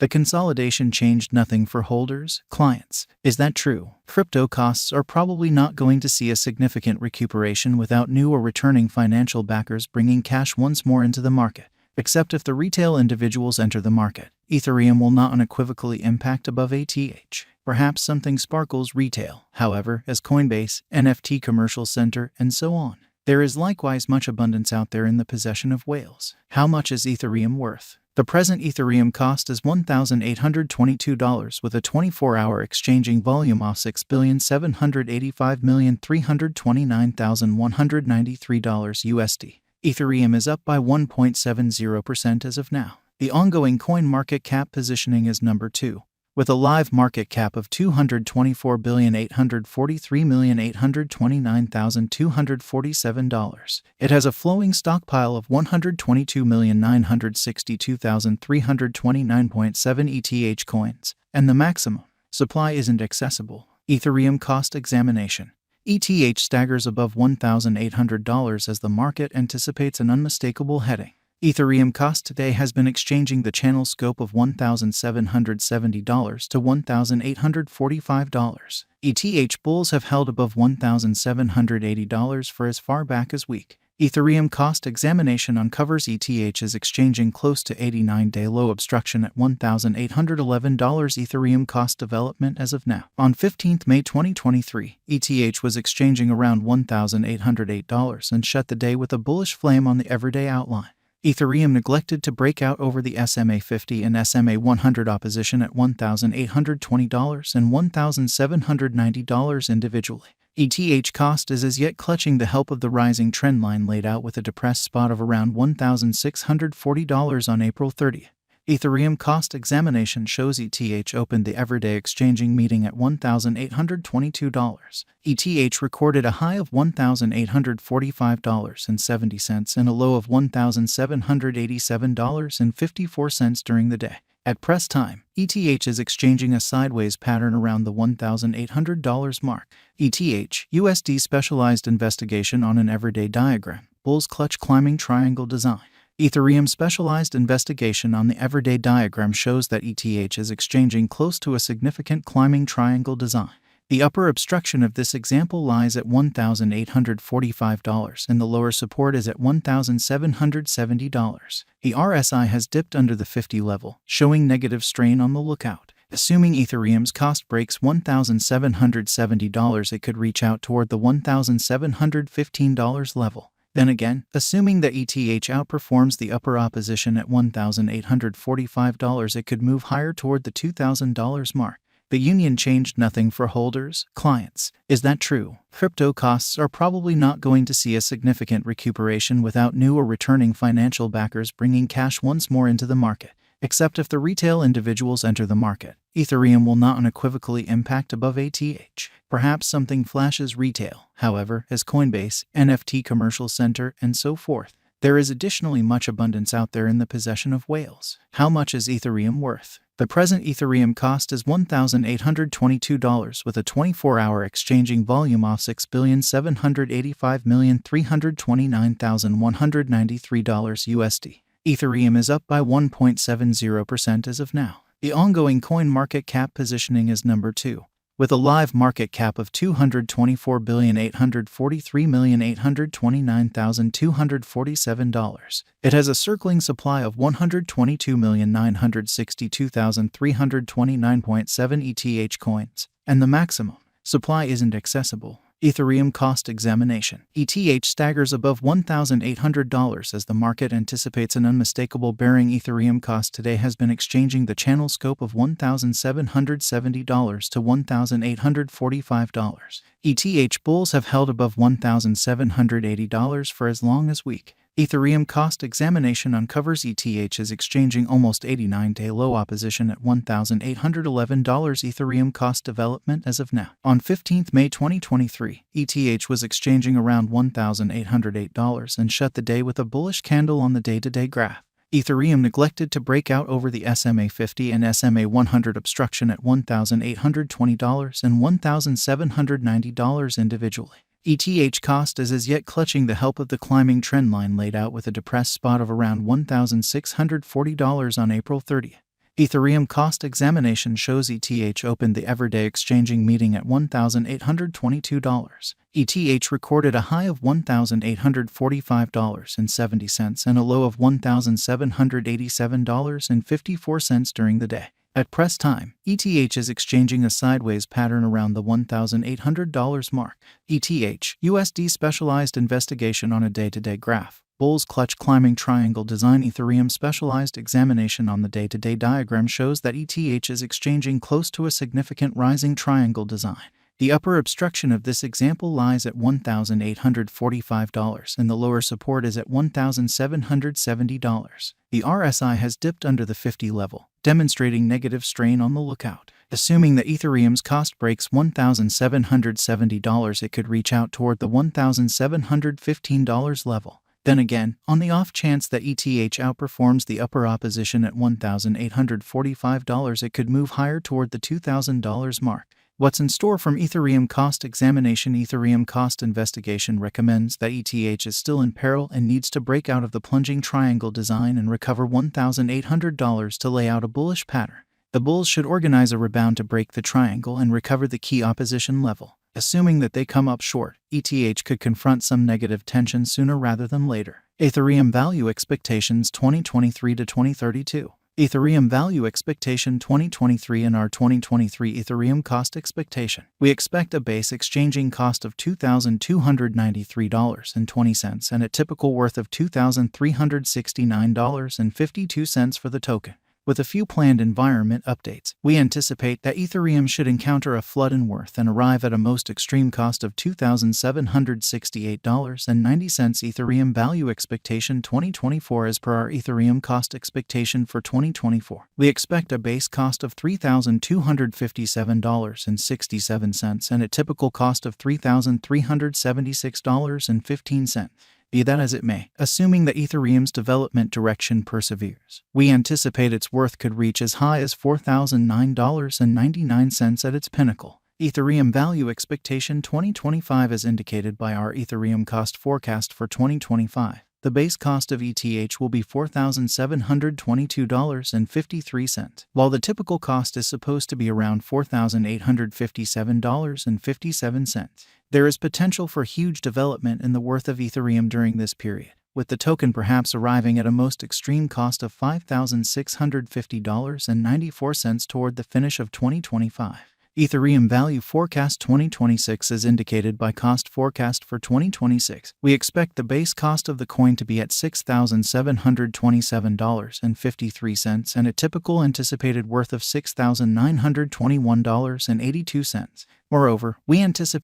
The consolidation changed nothing for holders, clients. Is that true? Crypto costs are probably not going to see a significant recuperation without new or returning financial backers bringing cash once more into the market. Except if the retail individuals enter the market, Ethereum will not unequivocally impact above ATH. Perhaps something sparkles retail, however, as Coinbase, NFT commercial center, and so on. There is likewise much abundance out there in the possession of whales. How much is Ethereum worth? The present Ethereum cost is $1,822 with a 24-hour exchanging volume of $6,785,329,193 USD. Ethereum is up by 1.70% as of now. The ongoing coin market cap positioning is number 2, with a live market cap of $224,843,829,247. It has a flowing stockpile of 122,962,329.7 ETH coins, and the maximum supply isn't accessible. Ethereum cost examination. ETH staggers above $1,800 as the market anticipates an unmistakable heading. Ethereum cost today has been exchanging the channel scope of $1,770 to $1,845. ETH bulls have held above $1,780 for as far back as week. Ethereum cost examination uncovers ETH is exchanging close to 89-day low obstruction at $1,811. Ethereum cost development as of now. On 15th May 2023, ETH was exchanging around $1,808 and shut the day with a bullish flame on the everyday outline. Ethereum neglected to break out over the SMA 50 and SMA 100 opposition at $1,820 and $1,790 individually. ETH cost is as yet clutching the help of the rising trend line laid out with a depressed spot of around $1,640 on April 30th. Ethereum cost examination shows ETH opened the everyday exchanging meeting at $1,822. ETH recorded a high of $1,845.70 and a low of $1,787.54 during the day. At press time, ETH is exchanging a sideways pattern around the $1,800 mark. ETH USD specialized investigation on an everyday diagram, bull's clutch climbing triangle design. Ethereum specialized investigation on the everyday diagram shows that ETH is exchanging close to a significant climbing triangle design. The upper obstruction of this example lies at $1,845 and the lower support is at $1,770. The RSI has dipped under the 50 level, showing negative strain on the lookout. Assuming Ethereum's cost breaks $1,770, it could reach out toward the $1,715 level. Then again, assuming that ETH outperforms the upper opposition at $1,845, it could move higher toward the $2,000 mark. The union changed nothing for holders, clients. Is that true? Crypto costs are probably not going to see a significant recuperation without new or returning financial backers bringing cash once more into the market. Except if the retail individuals enter the market, Ethereum will not unequivocally impact above ATH. Perhaps something flashes retail, however, as Coinbase, NFT commercial center, and so forth. There is additionally much abundance out there in the possession of whales. How much is Ethereum worth? The present Ethereum cost is $1,822 with a 24-hour exchanging volume of $6,785,329,193 USD. Ethereum is up by 1.70% as of now. The ongoing coin market cap positioning is number 2, with a live market cap of $224,843,829,247. It has a circling supply of 122,962,329.7 ETH coins, and the maximum supply isn't accessible. Ethereum cost examination. ETH staggers above $1,800 as the market anticipates an unmistakable bearing. Ethereum cost today has been exchanging the channel scope of $1,770 to $1,845. ETH bulls have held above $1,780 for as long as week. Ethereum cost examination uncovers ETH is exchanging almost 89-day low opposition at $1,811. Ethereum cost development as of now. On 15th May 2023, ETH was exchanging around $1,808 and shut the day with a bullish candle on the day-to-day graph. Ethereum neglected to break out over the SMA 50 and SMA 100 obstruction at $1,820 and $1,790 individually. ETH cost is as yet clutching the help of the climbing trend line laid out with a depressed spot of around $1,640 on April 30th. Ethereum cost examination shows ETH opened the everyday exchanging meeting at $1,822. ETH recorded a high of $1,845.70 and a low of $1,787.54 during the day. At press time, ETH is exchanging a sideways pattern around the $1,800 mark. ETH USD specialized investigation on a day-to-day graph. Bull's clutch climbing triangle design. Ethereum specialized examination on the day-to-day diagram shows that ETH is exchanging close to a significant rising triangle design. The upper obstruction of this example lies at $1,845 and the lower support is at $1,770. The RSI has dipped under the 50 level, demonstrating negative strain on the lookout. Assuming that Ethereum's cost breaks $1,770, it could reach out toward the $1,715 level. Then again, on the off chance that ETH outperforms the upper opposition at $1,845, it could move higher toward the $2,000 mark. What's in store from Ethereum cost examination? Ethereum cost investigation recommends that ETH is still in peril and needs to break out of the plunging triangle design and recover $1,800 to lay out a bullish pattern. The bulls should organize a rebound to break the triangle and recover the key opposition level. Assuming that they come up short, ETH could confront some negative tension sooner rather than later. Ethereum value expectations 2023 to 2032. Ethereum value expectation 2023. In our 2023 Ethereum cost expectation, we expect a base exchanging cost of $2,293.20 and a typical worth of $2,369.52 for the token. With a few planned environment updates, we anticipate that Ethereum should encounter a flood in worth and arrive at a most extreme cost of $2,768.90. Ethereum value expectation 2024. As per our Ethereum cost expectation for 2024, we expect a base cost of $3,257.67 and a typical cost of $3,376.15. Be that as it may, assuming that Ethereum's development direction perseveres, we anticipate its worth could reach as high as $4,009.99 at its pinnacle. Ethereum value expectation 2025 as indicated by our Ethereum cost forecast for 2025. The base cost of ETH will be $4,722.53, while the typical cost is supposed to be around $4,857.57. There is potential for huge development in the worth of Ethereum during this period, with the token perhaps arriving at a most extreme cost of $5,650.94 toward the finish of 2025. Ethereum value forecast 2026 is indicated by cost forecast for 2026. We expect the base cost of the coin to be at $6,727.53 and a typical anticipated worth of $6,921.82. Moreover, we anticipate